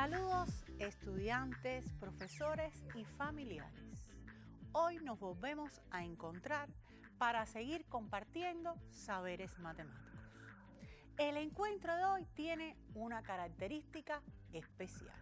Saludos estudiantes, profesores y familiares. Hoy nos volvemos a encontrar para seguir compartiendo saberes matemáticos. El encuentro de hoy tiene una característica especial.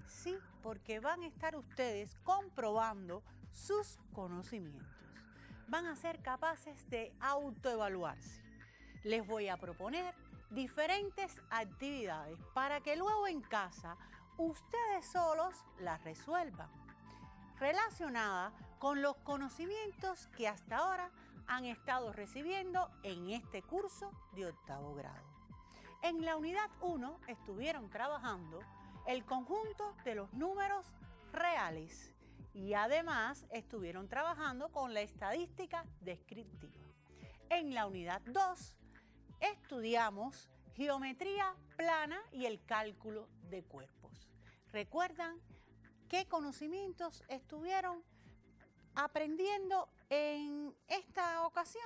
Sí, porque van a estar ustedes comprobando sus conocimientos. Van a ser capaces de autoevaluarse. Les voy a proponer diferentes actividades para que luego en casa ustedes solos las resuelvan, relacionadas con los conocimientos que hasta ahora han estado recibiendo en este curso de octavo grado. En la unidad 1 estuvieron trabajando el conjunto de los números reales y además estuvieron trabajando con la estadística descriptiva. En la unidad 2 estudiamos geometría plana y el cálculo de cuerpos. ¿Recuerdan qué conocimientos estuvieron aprendiendo en esta ocasión?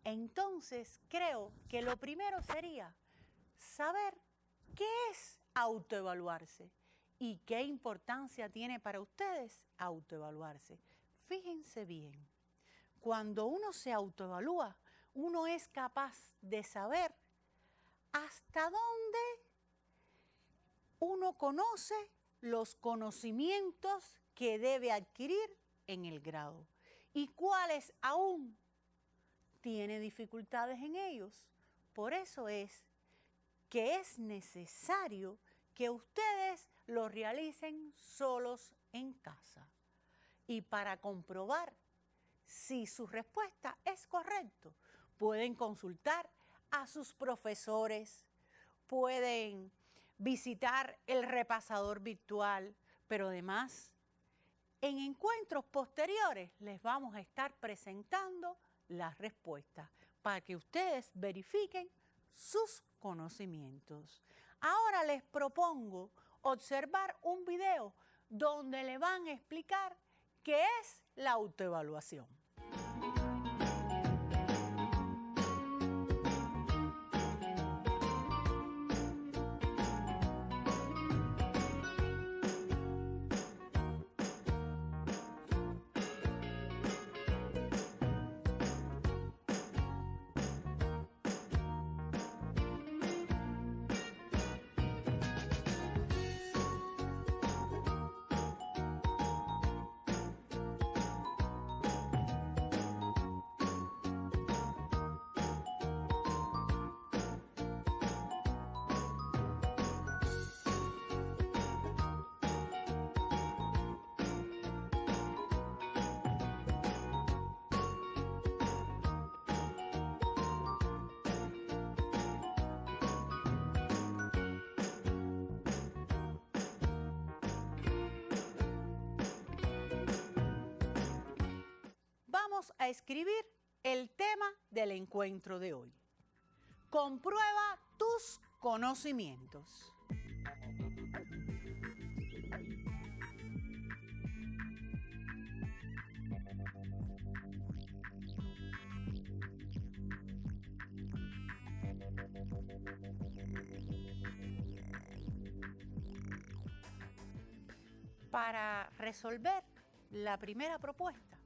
Entonces, creo que lo primero sería saber qué es autoevaluarse y qué importancia tiene para ustedes autoevaluarse. Fíjense bien, cuando uno se autoevalúa, uno es capaz de saber hasta dónde uno conoce los conocimientos que debe adquirir en el grado y cuáles aún tiene dificultades en ellos. Por eso es que es necesario que ustedes lo realicen solos en casa. Y para comprobar si su respuesta es correcta, pueden consultar a sus profesores, pueden visitar el repasador virtual, pero además en encuentros posteriores les vamos a estar presentando las respuestas para que ustedes verifiquen sus conocimientos. Ahora les propongo observar un video donde le van a explicar qué es la autoevaluación. Vamos a escribir el tema del encuentro de hoy. Comprueba tus conocimientos. Para resolver la primera propuesta,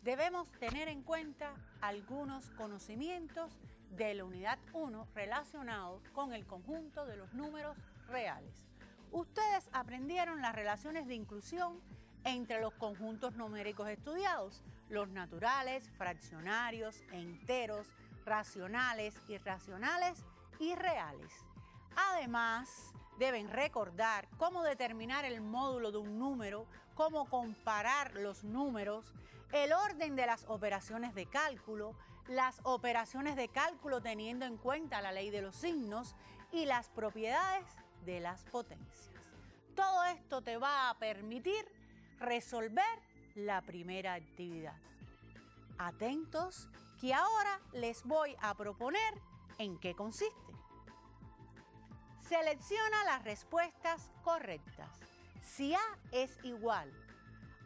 debemos tener en cuenta algunos conocimientos de la unidad 1 relacionados con el conjunto de los números reales. Ustedes aprendieron las relaciones de inclusión entre los conjuntos numéricos estudiados, los naturales, fraccionarios, enteros, racionales, irracionales y reales. Además, deben recordar cómo determinar el módulo de un número, cómo comparar los números, el orden de las operaciones de cálculo, las operaciones de cálculo teniendo en cuenta la ley de los signos y las propiedades de las potencias. Todo esto te va a permitir resolver la primera actividad. Atentos, que ahora les voy a proponer en qué consiste. Selecciona las respuestas correctas. Si A es igual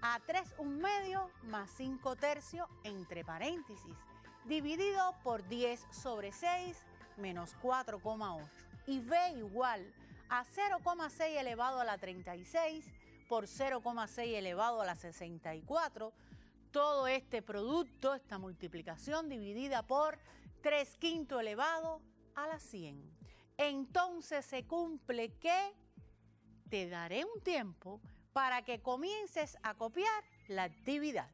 a 3/1 más 5/3 entre paréntesis, dividido por 10/6 menos 4,8, y B igual a 0,6 elevado a la 36 por 0,6 elevado a la 64. Todo este producto, esta multiplicación dividida por 3/5 elevado a la 100. Entonces se cumple que te daré un tiempo para que comiences a copiar la actividad.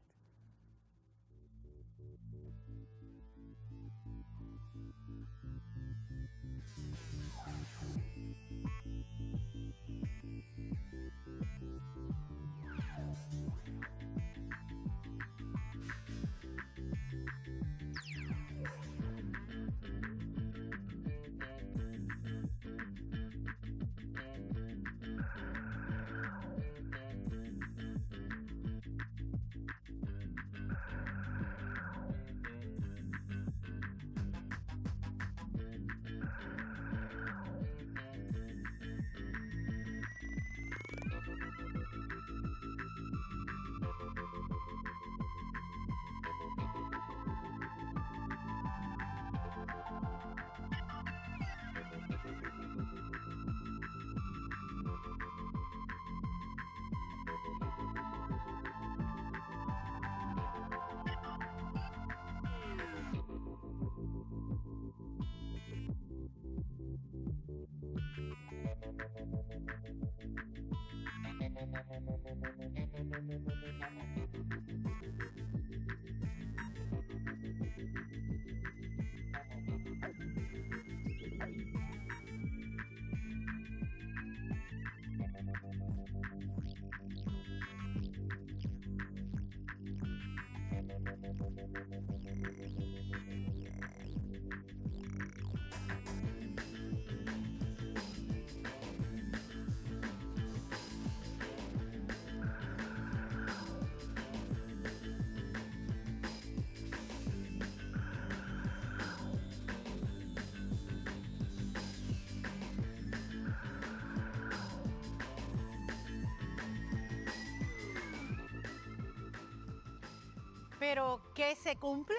¿Pero qué se cumple?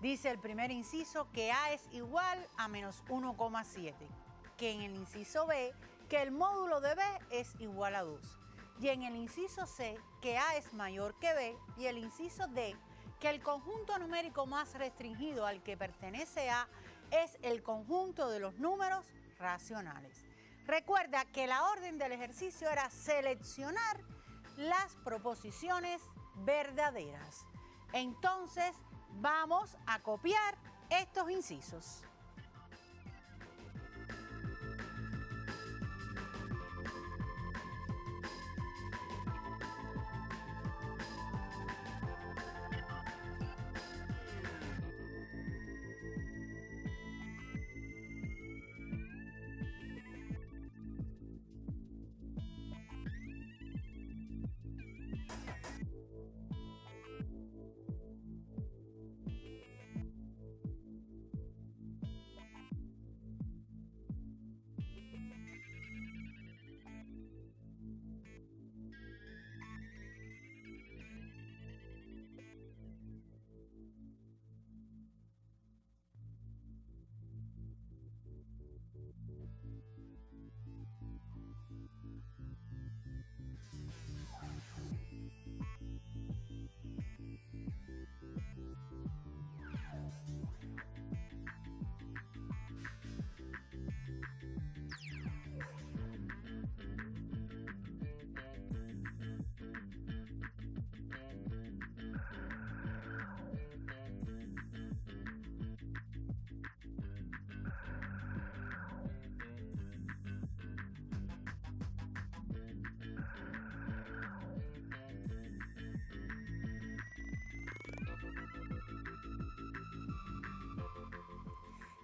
Dice el primer inciso que A es igual a menos 1,7, que en el inciso B que el módulo de B es igual a 2, y en el inciso C que A es mayor que B, y el inciso D que el conjunto numérico más restringido al que pertenece A es el conjunto de los números racionales. Recuerda que la orden del ejercicio era seleccionar las proposiciones verdaderas. Entonces, vamos a copiar estos incisos.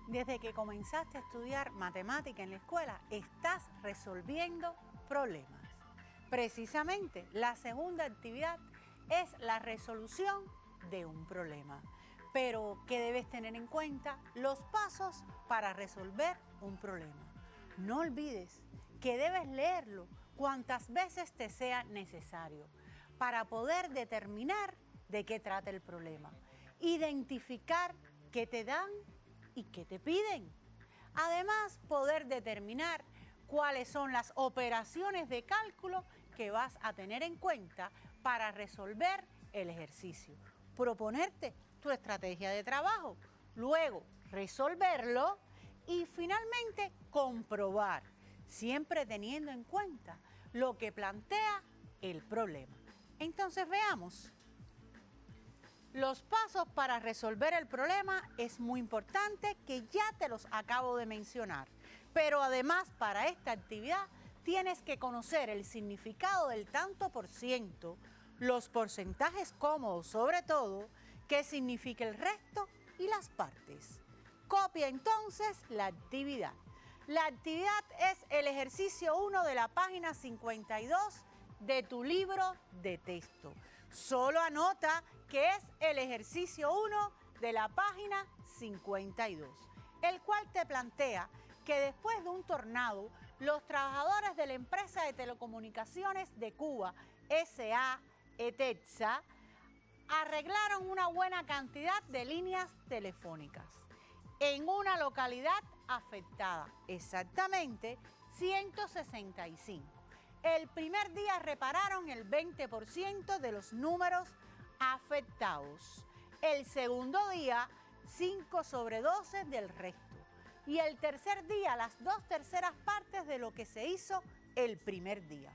Desde que comenzaste a estudiar matemática en la escuela, estás resolviendo problemas. Precisamente, la segunda actividad es la resolución de un problema. Pero, ¿qué debes tener en cuenta? Los pasos para resolver un problema. No olvides que debes leerlo cuantas veces te sea necesario para poder determinar de qué trata el problema, identificar qué te dan y qué te piden. Además, poder determinar cuáles son las operaciones de cálculo que vas a tener en cuenta para resolver el ejercicio. Proponerte tu estrategia de trabajo, luego resolverlo y finalmente comprobar, siempre teniendo en cuenta lo que plantea el problema. Entonces veamos. Los pasos para resolver el problema es muy importante, que ya te los acabo de mencionar. Pero además, para esta actividad tienes que conocer el significado del tanto por ciento, los porcentajes cómodos sobre todo, qué significa el resto y las partes. Copia entonces la actividad. La actividad es el ejercicio 1 de la página 52 de tu libro de texto. Solo anota que es el ejercicio 1 de la página 52, el cual te plantea que después de un tornado, los trabajadores de la empresa de telecomunicaciones de Cuba, S.A. ETEXA, arreglaron una buena cantidad de líneas telefónicas en una localidad afectada, exactamente 165. El primer día repararon el 20% de los números afectados. El segundo día, 5/12 del resto. Y el tercer día, las 2/3 partes de lo que se hizo el primer día.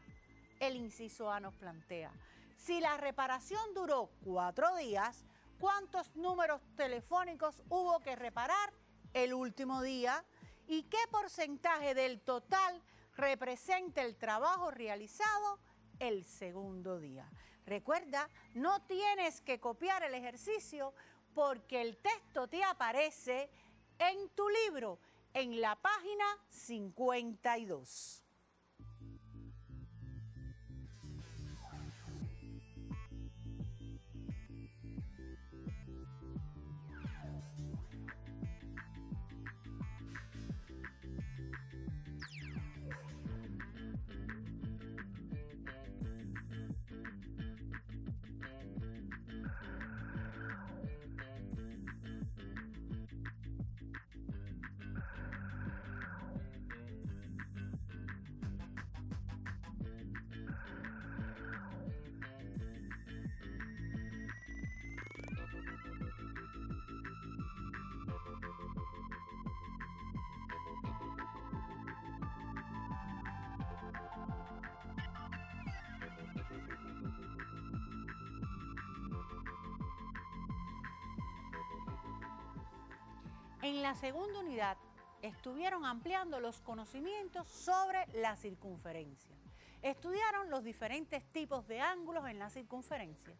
El inciso A nos plantea, si la reparación duró 4 días, ¿cuántos números telefónicos hubo que reparar el último día? ¿Y qué porcentaje del total representa el trabajo realizado el segundo día? Recuerda, no tienes que copiar el ejercicio porque el texto te aparece en tu libro, en la página 52. En la segunda unidad estuvieron ampliando los conocimientos sobre la circunferencia. Estudiaron los diferentes tipos de ángulos en la circunferencia.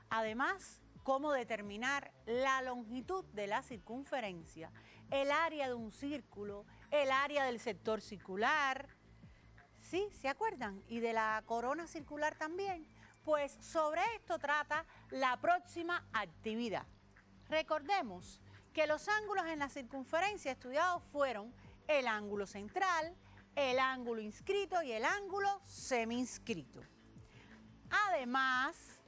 Además, cómo determinar la longitud de la circunferencia, el área de un círculo, el área del sector circular. ¿Sí? ¿Se acuerdan? Y de la corona circular también. Pues sobre esto trata la próxima actividad. Recordemos que los ángulos en la circunferencia estudiados fueron el ángulo central, el ángulo inscrito y el ángulo semi-inscrito. Además,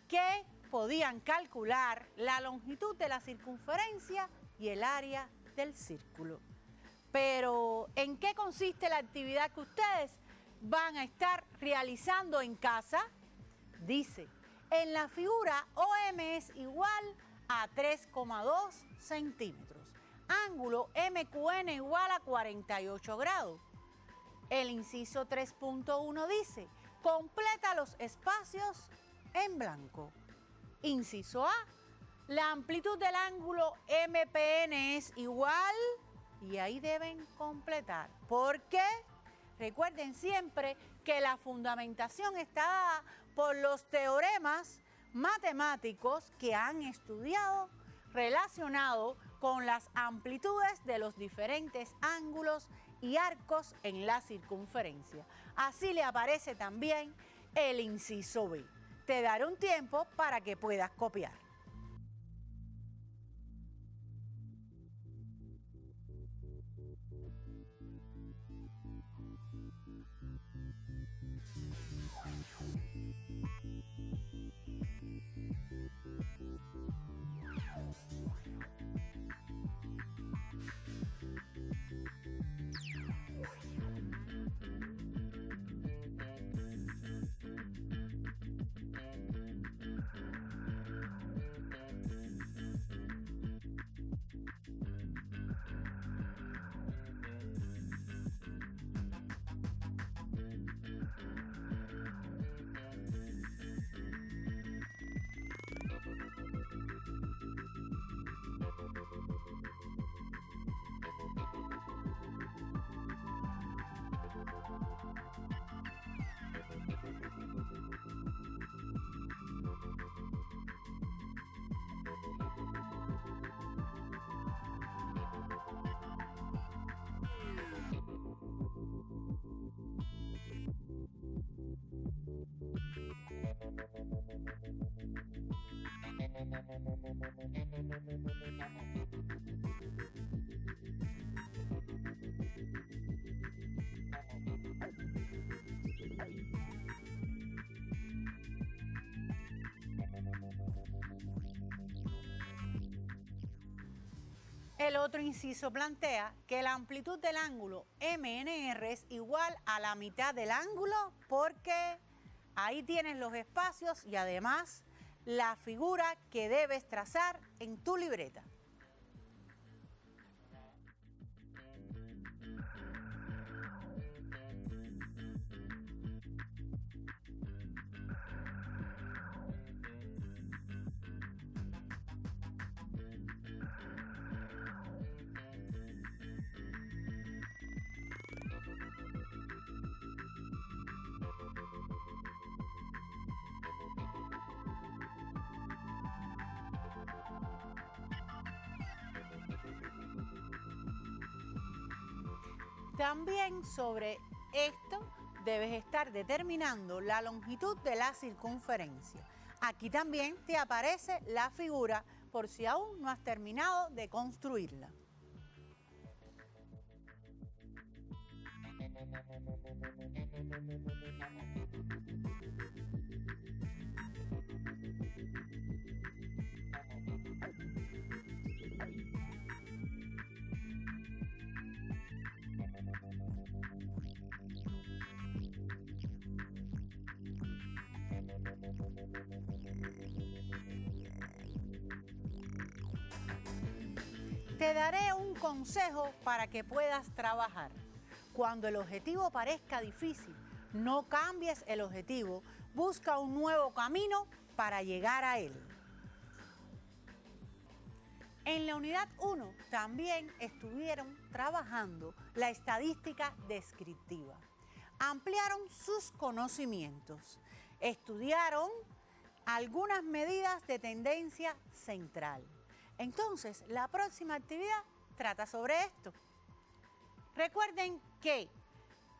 que podían calcular la longitud de la circunferencia y el área del círculo. Pero, ¿en qué consiste la actividad que ustedes van a estar realizando en casa? Dice, en la figura OM es igual a 3,2 centímetros. Ángulo MQN igual a 48 grados. El inciso 3.1 dice, completa los espacios en blanco. Inciso A, la amplitud del ángulo MPN es igual, y ahí deben completar. ¿Por qué? Recuerden siempre que la fundamentación está dada por los teoremas matemáticos que han estudiado relacionado con las amplitudes de los diferentes ángulos y arcos en la circunferencia. Así le aparece también el inciso B. Te daré un tiempo para que puedas copiar. El otro inciso plantea que la amplitud del ángulo MNR es igual a la mitad del ángulo porque ahí tienes los espacios y además la figura que debes trazar en tu libreta. También sobre esto debes estar determinando la longitud de la circunferencia. Aquí también te aparece la figura por si aún no has terminado de construirla. Te daré un consejo para que puedas trabajar. Cuando el objetivo parezca difícil, no cambies el objetivo, busca un nuevo camino para llegar a él. En la unidad 1 también estuvieron trabajando la estadística descriptiva. Ampliaron sus conocimientos, estudiaron algunas medidas de tendencia central. Entonces, la próxima actividad trata sobre esto. Recuerden que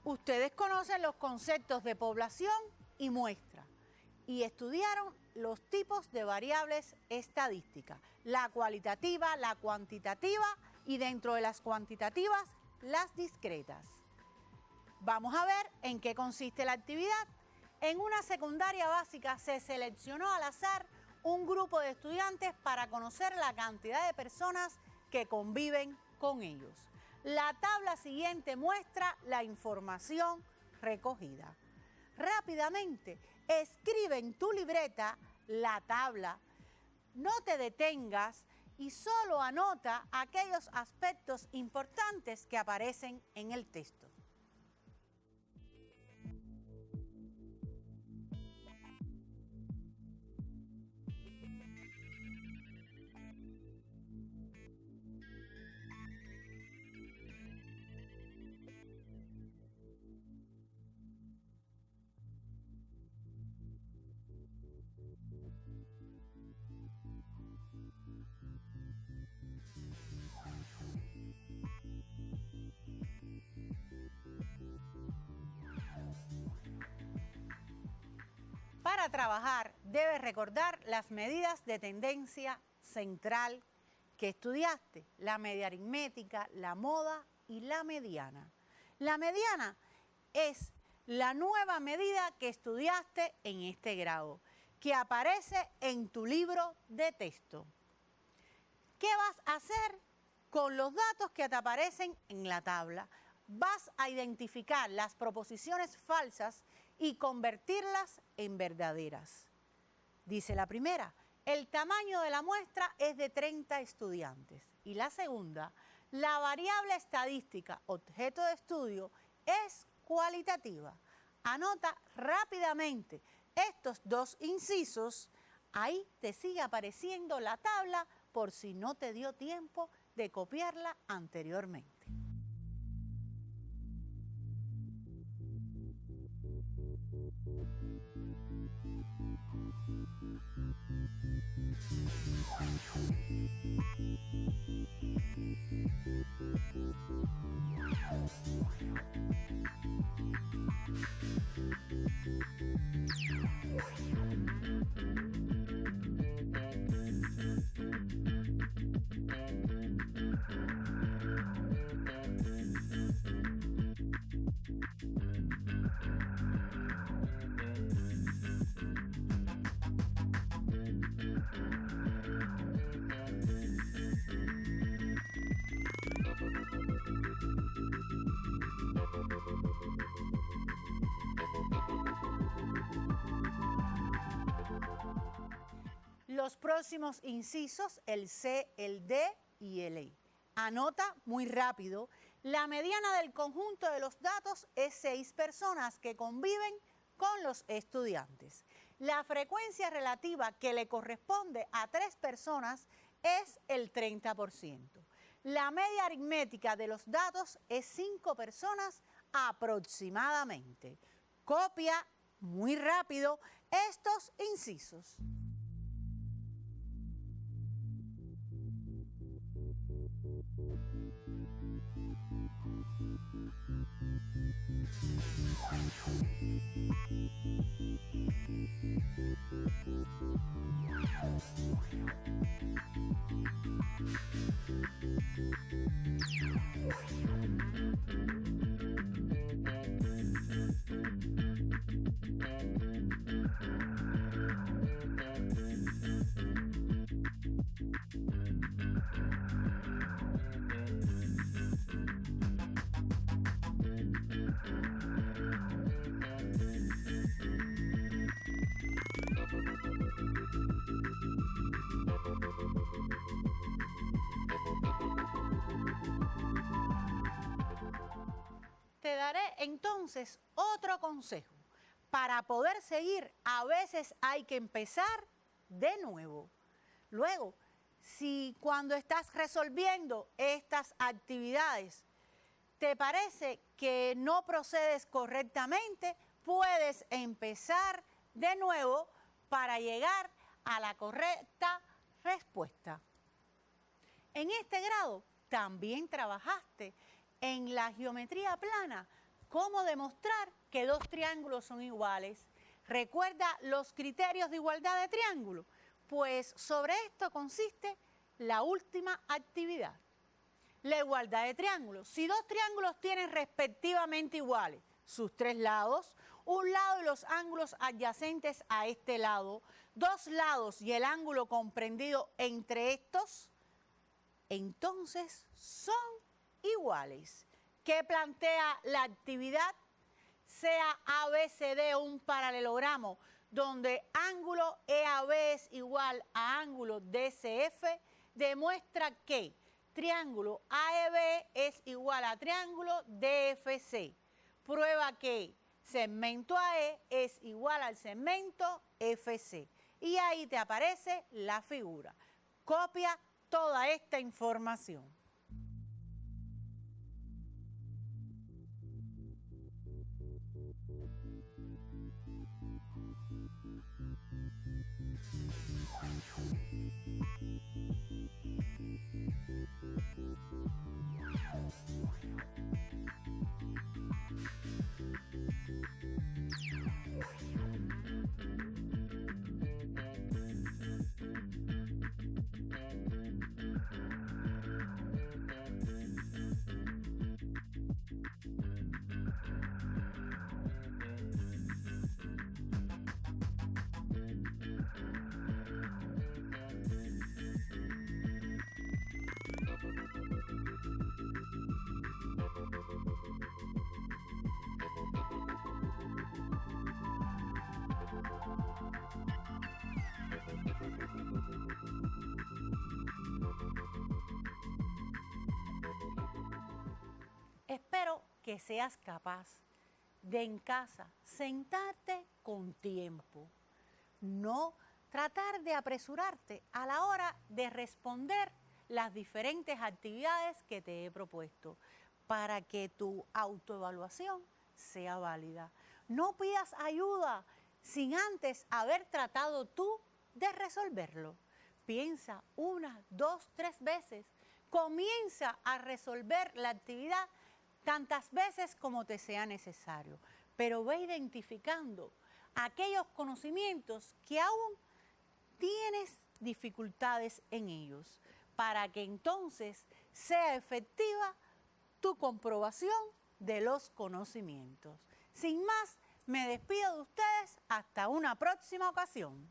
ustedes conocen los conceptos de población y muestra y estudiaron los tipos de variables estadísticas, la cualitativa, la cuantitativa y dentro de las cuantitativas, las discretas. Vamos a ver en qué consiste la actividad. En una secundaria básica se seleccionó al azar un grupo de estudiantes para conocer la cantidad de personas que conviven con ellos. La tabla siguiente muestra la información recogida. Rápidamente, escribe en tu libreta la tabla, no te detengas y solo anota aquellos aspectos importantes que aparecen en el texto. Para trabajar, debes recordar las medidas de tendencia central que estudiaste, la media aritmética, la moda y la mediana. La mediana es la nueva medida que estudiaste en este grado, que aparece en tu libro de texto. ¿Qué vas a hacer con los datos que te aparecen en la tabla? Vas a identificar las proposiciones falsas y convertirlas en verdaderas. Dice la primera, el tamaño de la muestra es de 30 estudiantes. Y la segunda, la variable estadística, objeto de estudio, es cualitativa. Anota rápidamente estos dos incisos, ahí te sigue apareciendo la tabla por si no te dio tiempo de copiarla anteriormente. los próximos incisos, el C, el D y el E. Anota muy rápido. La mediana del conjunto de los datos es 6 personas que conviven con los estudiantes. La frecuencia relativa que le corresponde a 3 personas es el 30%. La media aritmética de los datos es 5 personas aproximadamente. Copia muy rápido estos incisos. Te daré entonces otro consejo. Para poder seguir, a veces hay que empezar de nuevo. Luego, si cuando estás resolviendo estas actividades te parece que no procedes correctamente, puedes empezar de nuevo para llegar a la correcta respuesta. En este grado también trabajaste en la geometría plana cómo demostrar que dos triángulos son iguales. ¿Recuerda los criterios de igualdad de triángulo? Pues sobre esto consiste la última actividad. La igualdad de triángulos. Si dos triángulos tienen respectivamente iguales sus 3 lados, un lado y los ángulos adyacentes a este lado, 2 lados y el ángulo comprendido entre estos, entonces son iguales. ¿Qué plantea la actividad? Sea ABCD un paralelogramo donde ángulo EAB es igual a ángulo DCF, demuestra que triángulo AEB es igual a triángulo DFC. Prueba que segmento AE es igual al segmento FC. Y ahí te aparece la figura. Copia toda esta información. Espero que seas capaz de en casa sentarte con tiempo, no tratar de apresurarte a la hora de responder las diferentes actividades que te he propuesto para que tu autoevaluación sea válida. No pidas ayuda sin antes haber tratado tú de resolverlo. Piensa 1, 2, 3 veces. Comienza a resolver la actividad tantas veces como te sea necesario, pero ve identificando aquellos conocimientos que aún tienes dificultades en ellos, para que entonces sea efectiva tu comprobación de los conocimientos. Sin más, me despido de ustedes hasta una próxima ocasión.